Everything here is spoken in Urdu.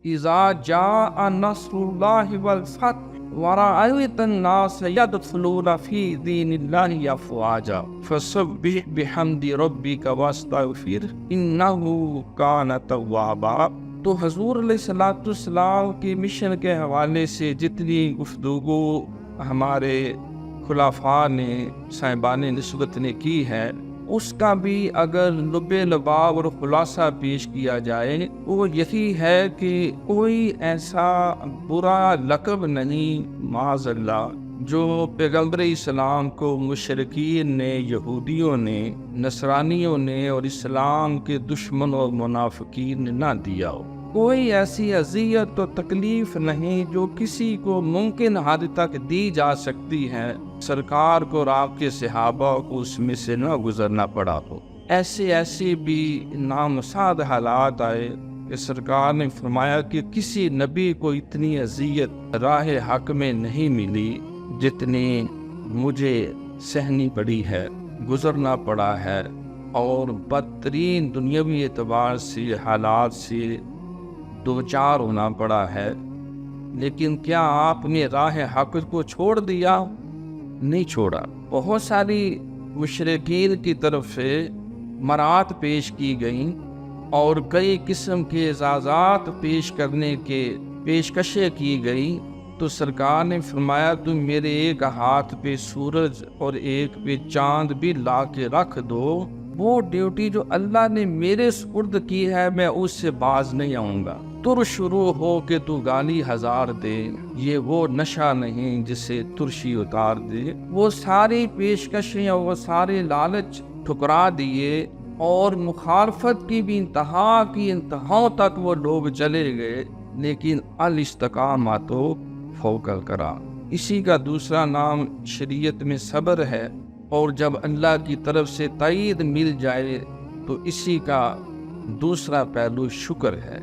اذا جاء نصر اللہ والفتح ورأيت الناس يدخلون في دين الله افواجا فسبح بحمد ربك واستغفر انه كان توابا۔ تو حضور علیہ الصلوۃ والسلام کی مشن کے حوالے سے جتنی گفتگو ہمارے خلفاء نے صاحبان نسبت نے کی ہے، اس کا بھی اگر لب لباب اور خلاصہ پیش کیا جائے وہ یہی ہے کہ کوئی ایسا برا لقب نہیں معاذ اللہ جو پیغمبر اسلام کو مشرکین نے، یہودیوں نے، نصرانیوں نے اور اسلام کے دشمن اور منافقین نے نہ دیا ہو۔ کوئی ایسی اذیت و تکلیف نہیں جو کسی کو ممکن حد تک دی جا سکتی ہے، سرکار کو اور آپ کے صحابہ کو اس میں سے نہ گزرنا پڑا ہو۔ ایسے بھی نامساعد حالات آئے کہ سرکار نے فرمایا کہ کسی نبی کو اتنی اذیت راہ حق میں نہیں ملی جتنی مجھے سہنی پڑی ہے، گزرنا پڑا ہے، اور بدترین دنیاوی اعتبار سے حالات سے دوچار ہونا پڑا ہے۔ لیکن کیا آپ نے راہ حق کو چھوڑ دیا؟ نہیں چھوڑا۔ بہت ساری مشرکین کی طرف سے مرات پیش کی گئیں اور کئی قسم کے اعزازات پیش کرنے کے پیشکشیں کی گئیں، تو سرکار نے فرمایا تم میرے ایک ہاتھ پہ سورج اور ایک پہ چاند بھی لا کے رکھ دو، وہ ڈیوٹی جو اللہ نے میرے سپرد کی ہے میں اس سے باز نہیں آؤں گا۔ تر شروع ہو کہ تو گالی ہزار دے، یہ وہ نشہ نہیں جسے ترشی اتار دے۔ وہ ساری پیشکشیں اور وہ سارے لالچ ٹھکرا دیے اور مخالفت کی بھی انتہاؤں تک وہ لوگ چلے گئے، لیکن الاستقامۃ فوق الکرام، اسی کا دوسرا نام شریعت میں صبر ہے، اور جب اللہ کی طرف سے تائید مل جائے تو اسی کا دوسرا پہلو شکر ہے۔